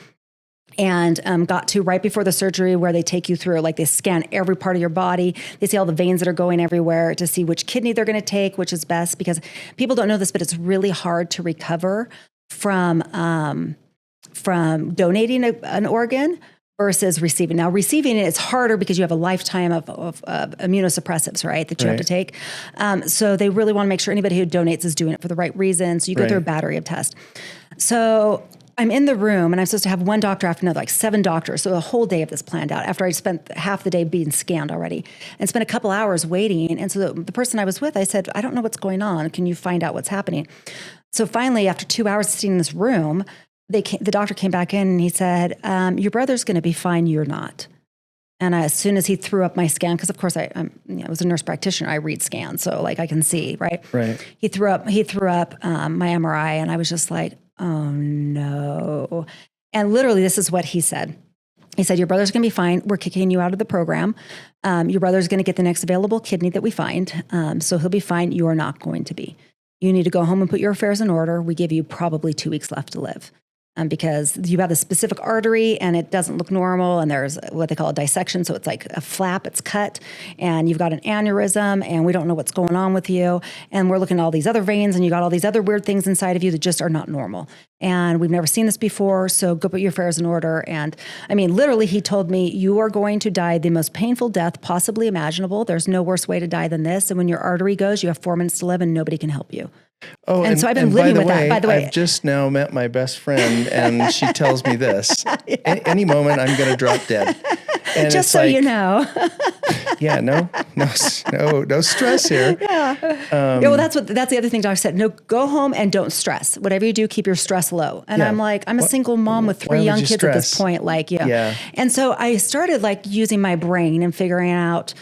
And got to right before the surgery where they take you through, like they scan every part of your body. They see all the veins that are going everywhere to see which kidney they're going to take, which is best, because people don't know this, but it's really hard to recover from donating an organ versus receiving. Now, receiving it is harder because you have a lifetime of immunosuppressives, right, that you have to take. So they really want to make sure anybody who donates is doing it for the right reason. So you go through a battery of tests. So I'm in the room and I'm supposed to have one doctor after another, like 7 doctors. So the whole day of this planned out after I spent half the day being scanned already and spent a couple hours waiting. And so the person I was with, I said, I don't know what's going on. Can you find out what's happening? So finally, after 2 hours sitting in this room, the doctor came back in and he said, your brother's going to be fine. You're not. And as soon as he threw up my scan, because of course I was a nurse practitioner, I read scans, so like I can see, right? Right. He threw up my MRI, and I was just like, oh no. And literally, this is what he said. He said, your brother's going to be fine. We're kicking you out of the program. Your brother's going to get the next available kidney that we find. So he'll be fine. You are not going to be. You need to go home and put your affairs in order. We give you probably 2 weeks left to live. Because you have a specific artery and it doesn't look normal, and there's what they call a dissection. So it's like a flap, it's cut, and you've got an aneurysm, and we don't know what's going on with you. And we're looking at all these other veins, and you got all these other weird things inside of you that just are not normal. And we've never seen this before, so go put your affairs in order. And I mean, literally, he told me, you are going to die the most painful death possibly imaginable. There's no worse way to die than this. And when your artery goes, you have 4 minutes to live, and nobody can help you. Oh, and so I've been living with that. By the way, I've just now met my best friend, and she tells me this: any moment I'm going to drop dead. And just so you know. Yeah, no stress here. Yeah. Well, that's the other thing Doc said. No, go home and don't stress. Whatever you do, keep your stress low. And I'm like, I'm a single mom with 3 young kids stress? At this point. Like, yeah. And so I started like using my brain and figuring out,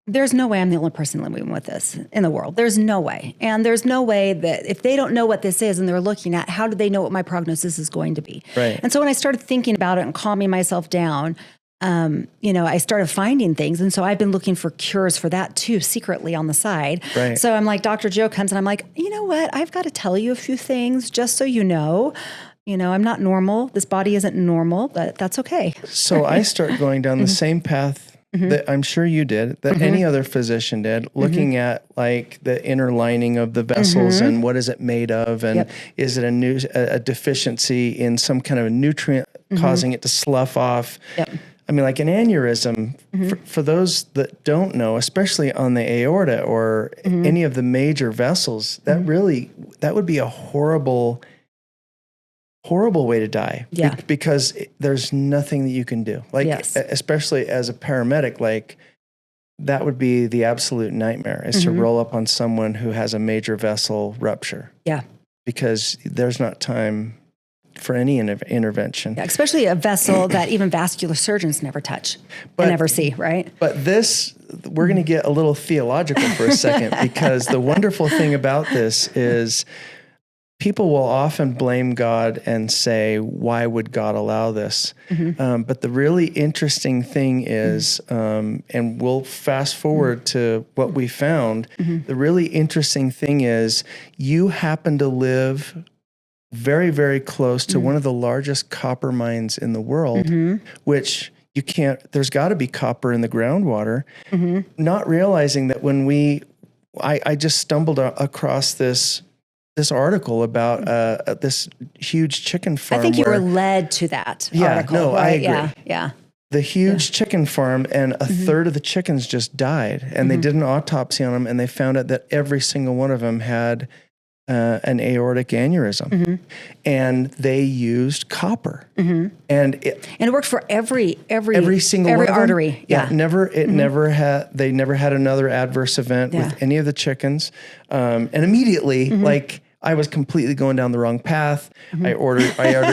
there's no way I'm the only person living with this in the world. There's no way. And there's no way that if they don't know what this is and they're looking at, how do they know what my prognosis is going to be? Right. And so when I started thinking about it and calming myself down, I started finding things. And so I've been looking for cures for that too, secretly on the side. Right. So I'm like, Dr. Joe comes and I'm like, you know what? I've got to tell you a few things just so you know. I'm not normal. This body isn't normal, but that's okay. So I start going down the same path that I'm sure you did, that any other physician did, looking at like the inner lining of the vessels and what is it made of, and is it a deficiency in some kind of a nutrient causing it to slough off? Yep. I mean, like an aneurysm, for those that don't know, especially on the aorta or any of the major vessels, that would be a horrible way to die. Yeah. Because there's nothing that you can do. Like, especially as a paramedic, like that would be the absolute nightmare, is to roll up on someone who has a major vessel rupture. Yeah. Because there's not time for any intervention. Yeah, especially a vessel that even vascular surgeons never touch and never see, right? But this, we're going to get a little theological for a second, because the wonderful thing about this is people will often blame God and say, why would God allow this? But the really interesting thing is, and we'll fast forward to what we found, the really interesting thing is you happen to live very, very close to one of the largest copper mines in the world, which there's got to be copper in the groundwater, not realizing that when I just stumbled across this article about this huge chicken farm. I think you were led to that article. No, right? I agree. Yeah. The huge chicken farm, and a third of the chickens just died, and they did an autopsy on them, and they found out that every single one of them had an aortic aneurysm, and they used copper, and it worked for every single one of artery. Them. Yeah, they never had another adverse event with any of the chickens, and immediately, like, I was completely going down the wrong path. I order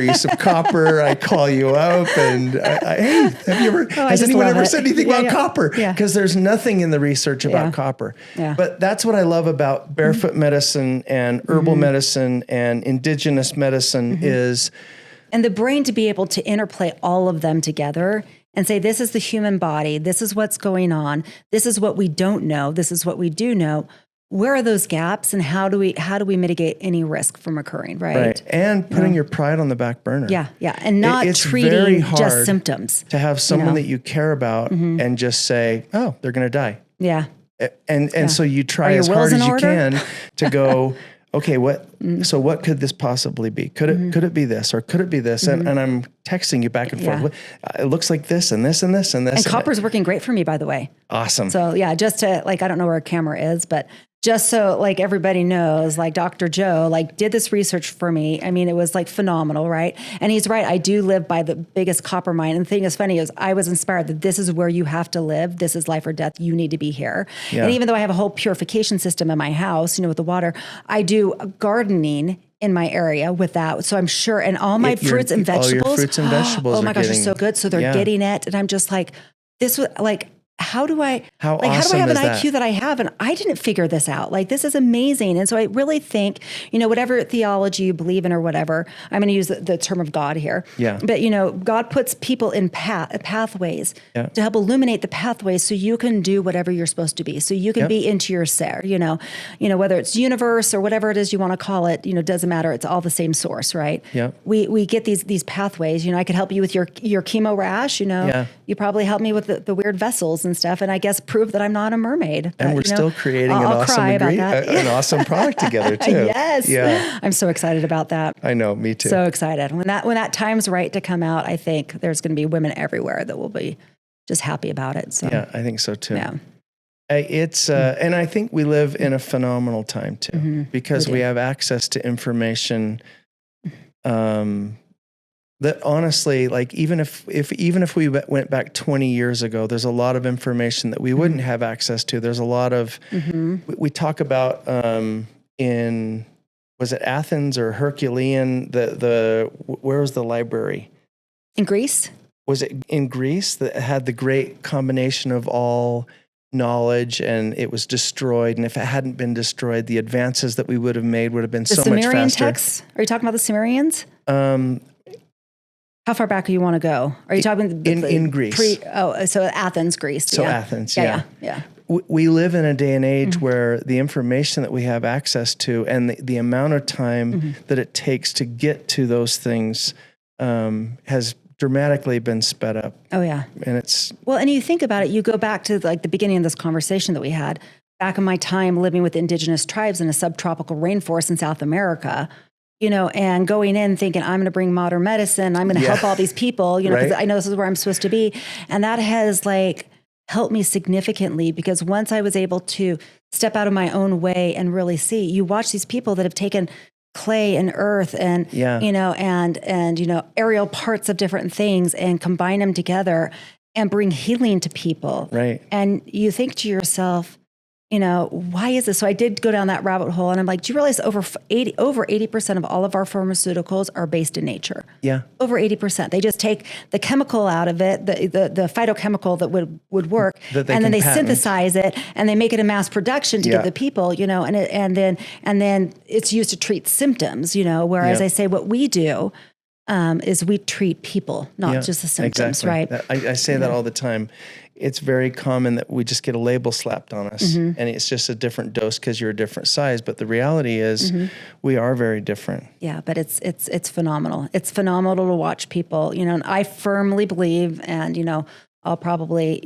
you some copper. I call you up and hey, has anyone ever said anything about copper? Because there's nothing in the research about copper. Yeah. But that's what I love about barefoot medicine and herbal medicine and indigenous medicine is. And the brain to be able to interplay all of them together and say, this is the human body. This is what's going on. This is what we don't know. This is what we do know. Where are those gaps, and how do we mitigate any risk from occurring, right? And putting your pride on the back burner. Yeah, and not treating just symptoms. To have someone that you care about and just say, oh, they're going to die. Yeah. And so you try as hard as you can to go, okay, what could this possibly be? Could it be this, or could it be this? And I'm texting you back and forth. It looks like this and this and this and this. And copper's working great for me, by the way. Awesome. So just to, like, I don't know where a camera is, but just so like everybody knows, like Dr. Joe, like, did this research for me. I mean, it was like phenomenal, right? And he's right. I do live by the biggest copper mine. And the thing is funny is I was inspired that this is where you have to live. This is life or death. You need to be here. Yeah. And even though I have a whole purification system in my house, with the water, I do gardening in my area with that. So I'm sure, and all my fruits and vegetables. All your fruits and vegetables oh my gosh, they're so good. So they're getting it. And I'm just like, this was like, how do I awesome have an is that? IQ that I have? And I didn't figure this out. Like, this is amazing. And so I really think, whatever theology you believe in or whatever, I'm going to use the term of God here. Yeah. But, God puts people in pathways to help illuminate the pathways so you can do whatever you're supposed to be. So you can be into your ser, whether it's universe or whatever it is you want to call it, doesn't matter. It's all the same source, right? Yeah. We get these pathways. I could help you with your chemo rash, You probably help me with the weird vessels and stuff, and I guess prove that I'm not a mermaid. And we're still creating an awesome product together too. Yes. Yeah. I'm so excited about that. I know, me too. So excited. When that time's right to come out, I think there's going to be women everywhere that will be just happy about it. So yeah, I think so too. Yeah. It's and I think we live in a phenomenal time too, because we have access to information that honestly, like even if we went back 20 years ago, there's a lot of information that we wouldn't have access to. There's a lot of we talk about was it Athens or Herculean? Where was the library? In Greece? Was it in Greece that had the great combination of all knowledge, and it was destroyed? And if it hadn't been destroyed, the advances that we would have made would have been so much faster. The Sumerian texts? Are you talking about the Sumerians? How far back do you want to go? Are you talking in Greece? So Athens, Greece. So Athens, yeah. We live in a day and age where the information that we have access to and the amount of time that it takes to get to those things has dramatically been sped up. Oh yeah. And it's and you think about it, you go back to like the beginning of this conversation that we had, back in my time living with indigenous tribes in a subtropical rainforest in South America, and going in thinking, I'm going to bring modern medicine, I'm going to help all these people, because I know this is where I'm supposed to be. And that has helped me significantly, because once I was able to step out of my own way and really see, you watch these people that have taken clay and earth and, and aerial parts of different things and combine them together and bring healing to people. Right. And you think to yourself, why is this? So I did go down that rabbit hole, and I'm like, do you realize over 80% of all of our pharmaceuticals are based in nature? Yeah. Over 80%. They just take the chemical out of it, the phytochemical that would work, and then they synthesize it and they make it in mass production to give the people, and then it's used to treat symptoms, whereas I say what we do is we treat people, not just the symptoms, right? I say that all the time. It's very common that we just get a label slapped on us, and it's just a different dose because you're a different size. But the reality is we are very different. Yeah, but it's phenomenal. It's phenomenal to watch people, and I firmly believe, and, I'll probably,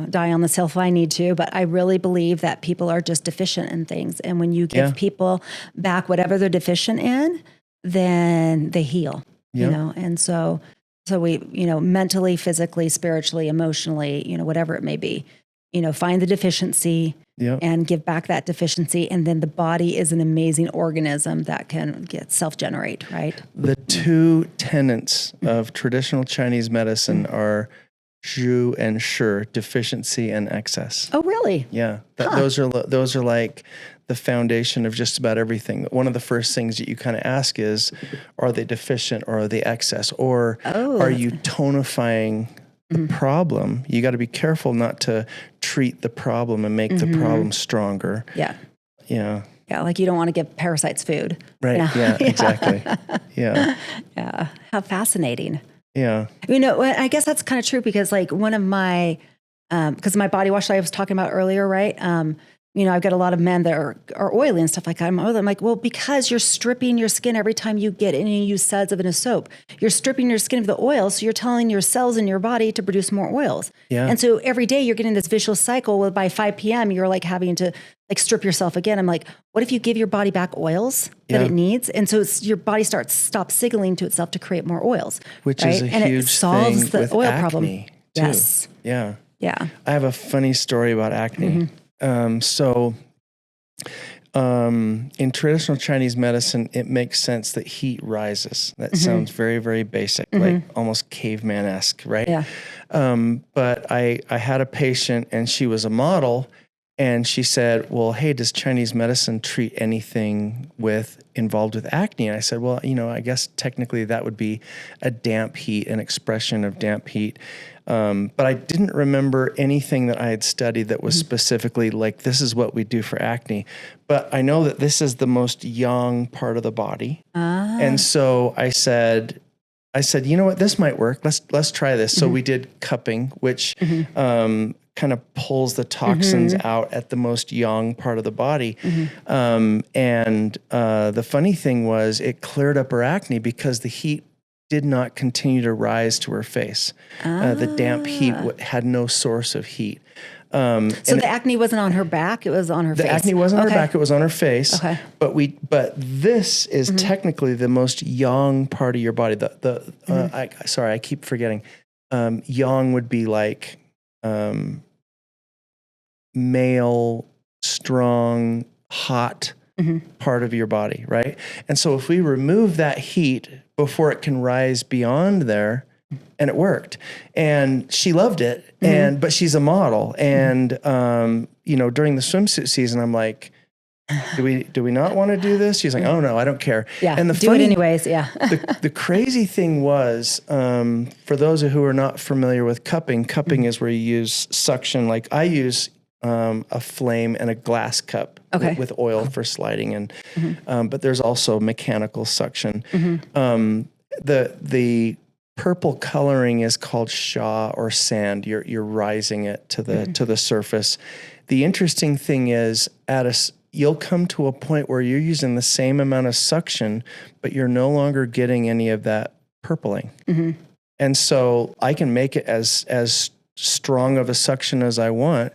die on this hill if I need to, but I really believe that people are just deficient in things. And when you give people back whatever they're deficient in, then they heal, and so we, mentally, physically, spiritually, emotionally, whatever it may be, find the deficiency and give back that deficiency. And then the body is an amazing organism that can self-generate, right? The two tenets of traditional Chinese medicine are Zhu and Shi, deficiency and excess. Oh, really? Yeah. Those are like the foundation of just about everything. One of the first things that you kind of ask is, are they deficient or are they excess? Or are you tonifying the problem? You got to be careful not to treat the problem and make the problem stronger. Yeah. Yeah. Yeah, like you don't want to give parasites food. Right. Yeah, exactly. Yeah. Yeah. How fascinating. Yeah. I guess that's kind of true, because one of my, because my body wash I was talking about earlier, right? I've got a lot of men that are oily and stuff like that. I'm like, well, because you're stripping your skin every time you get in and you use suds of in a soap. You're stripping your skin of the oil, so you're telling your cells in your body to produce more oils. Yeah. And so every day you're getting this vicious cycle where by 5 p.m. you're having to strip yourself again. I'm like, what if you give your body back oils that it needs? And so your body stops signaling to itself to create more oils. Which is a huge and it solves thing the with oil acne problem. Too. Yes. Yeah. Yeah. I have a funny story about acne. In traditional Chinese medicine, it makes sense that heat rises. That sounds very, very basic, like almost caveman-esque, right? Yeah. But I had a patient, and she was a model, And she said, well, hey, does Chinese medicine treat anything involved with acne? And I said, well, I guess technically that would be a damp heat, an expression of damp heat. But I didn't remember anything that I had studied that was specifically like, this is what we do for acne. But I know that this is the most yang part of the body. And so I said, you know what, this might work. Let's try this. So we did cupping, which kind of pulls the toxins out at the most yang part of the body. And the funny thing was it cleared up her acne because the heat did not continue to rise to her face. The damp heat had no source of heat. So the acne wasn't on her back; it was on her face. The acne wasn't on her back; it was on her face. Okay. But this is technically the most yang part of your body. I keep forgetting. Yang would be like male, strong, hot part of your body, right? And so if we remove that heat before it can rise beyond there, and it worked, and she loved it, but she's a model, and during the swimsuit season, I'm like, do we not want to do this? She's like, oh no, I don't care. Yeah, and do it anyways. Yeah. the crazy thing was, for those who are not familiar with cupping is where you use suction. Like I use a flame and a glass cup with oil for sliding in. But there's also mechanical suction. The purple coloring is called Shaw or sand. You're rising it to the surface. The interesting thing is you'll come to a point where you're using the same amount of suction, but you're no longer getting any of that purpling. And so I can make it as strong of a suction as I want.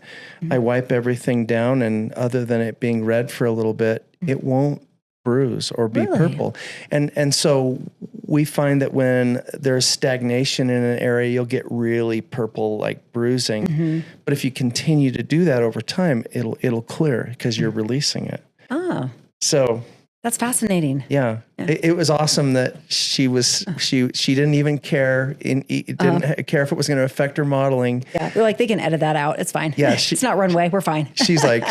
I wipe everything down, and other than it being red for a little bit, it won't bruise or be purple. And so we find that when there's stagnation in an area, you'll get really purple, like bruising. But if you continue to do that over time, it'll clear because you're releasing it. Oh, so that's fascinating. Yeah. It was awesome that she didn't even care. Didn't care if it was going to affect her modeling. Yeah. We're like, they can edit that out. It's fine. Yeah. It's not runway. We're fine. she's like,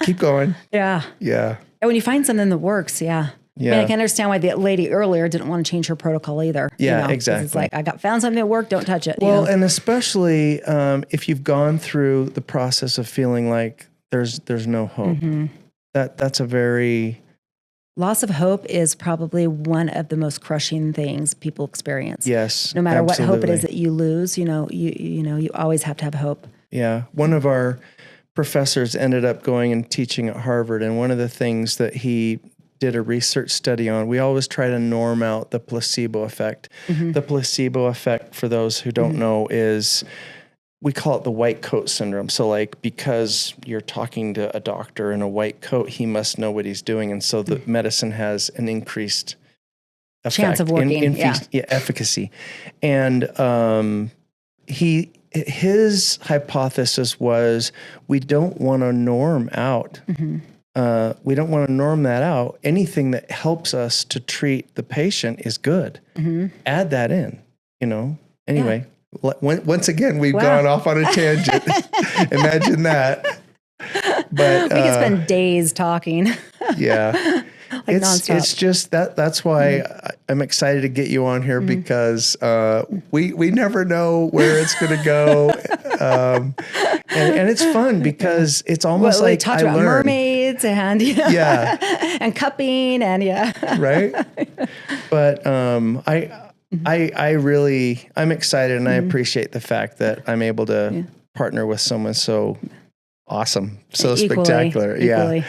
keep going. Yeah. Yeah. And when you find something that works, yeah. Yeah. I mean, I can understand why the lady earlier didn't want to change her protocol either. Yeah, exactly. It's like, found something that worked, don't touch it. Well, and especially if you've gone through the process of feeling like there's no hope. That's a very... Loss of hope is probably one of the most crushing things people experience. Yes, no matter absolutely. what hope it is that you lose, you always have to have hope. Yeah. One of our professors ended up going and teaching at Harvard, and one of the things that he did a research study on, we always try to norm out the placebo effect. The placebo effect, for those who don't know, is... we call it the white coat syndrome. So like, because you're talking to a doctor in a white coat, he must know what he's doing. And so the medicine has an increased effect, chance of working, efficacy. And his hypothesis was, we don't want to norm out. We don't want to norm that out. Anything that helps us to treat the patient is good. Add that in, anyway. Yeah. Once again, we've gone off on a tangent. Imagine that. But we could spend days talking. Yeah. Like nonstop. It's just that's why I'm excited to get you on here, because we never know where it's going to go. And it's fun because it's almost like talked about mermaids and and cupping and right. But I'm excited, and I appreciate the fact that I'm able to partner with someone so awesome, so spectacular. Equally.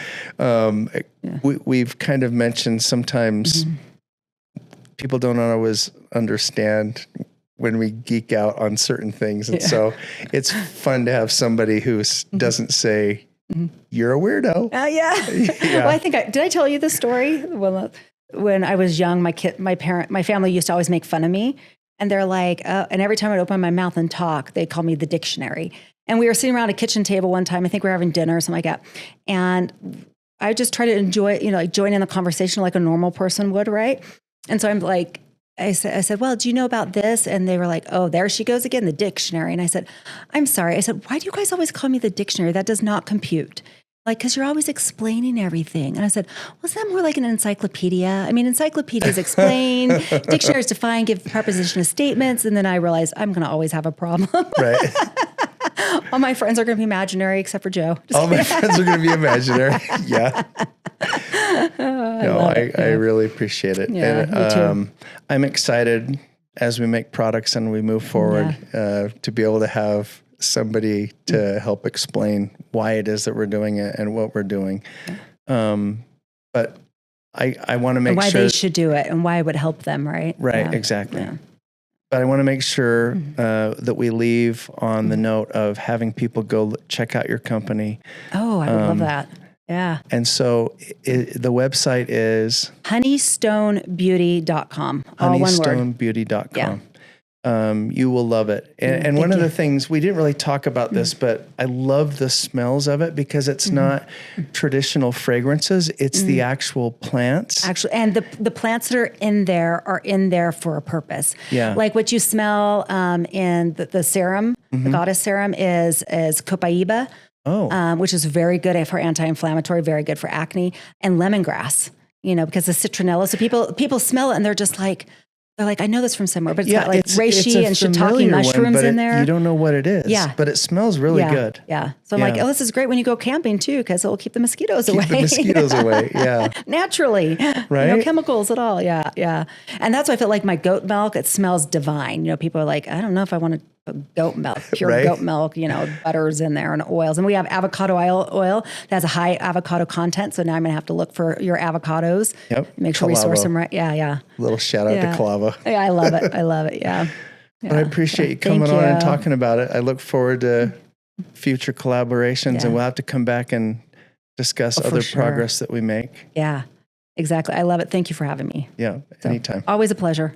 We've kind of mentioned sometimes people don't always understand when we geek out on certain things. And so it's fun to have somebody who doesn't say, you're a weirdo. Well, I think did I tell you the story? Well, when I was young, my family used to always make fun of me, and they're like, and every time I'd open my mouth and talk, they'd call me the dictionary. And we were sitting around a kitchen table one time, I think we were having dinner or something like that. And I just try to enjoy, like join in the conversation like a normal person would, right? And so I'm like, I said, well, do you know about this? And they were like, oh, there she goes again, the dictionary. And I said, I'm sorry. I said, why do you guys always call me the dictionary? That does not compute. Like, because you're always explaining everything. And I said, well, is that more like an encyclopedia? I mean, encyclopedias explain, dictionaries define, give prepositional statements. And then I realized I'm going to always have a problem. Right. All my friends are going to be imaginary except for Joe. All my friends are going to be imaginary. Yeah. I really appreciate it. Yeah, and, me too. I'm excited as we make products and we move forward to be able to have somebody to help explain why it is that we're doing it and what we're doing. But I want to make why sure they should do it and why it would help them, right? Right, Yeah. exactly. Yeah. But I want to make sure that we leave on the note of having people go check out your company. Oh, I would love that. Yeah. And so the website is honeystonebeauty.com. All one word. honeystonebeauty.com. Yeah. You will love it. And one of the things, we didn't really talk about this, but I love the smells of it because it's not traditional fragrances. It's the actual plants. Actually, and the plants that are in there for a purpose. Yeah. Like what you smell in the serum, the goddess serum is copaiba, which is very good for anti-inflammatory, very good for acne, and lemongrass, because the citronella. So people smell it and they're like, I know this from somewhere, but it's got like reishi and shiitake mushrooms in there. You don't know what it is, Yeah. but it smells really good. Yeah. So I'm like, oh, this is great when you go camping too, because it will keep the mosquitoes away. Keep the mosquitoes away, yeah. Naturally. Right? No chemicals at all, yeah. And that's why I feel like my goat milk, it smells divine. People are like, I don't know if I want to put goat milk, pure goat milk, butters in there and oils. And we have avocado oil that has a high avocado content. So now I'm going to have to look for your avocados. Yep. Make sure we source them right. Yeah. Little shout out to Calavo. Yeah, I love it. Yeah. But I appreciate you coming on and talking about it. I look forward to future collaborations and we'll have to come back and discuss other progress that we make. Yeah, exactly. I love it. Thank you for having me. Yeah, anytime. Always a pleasure.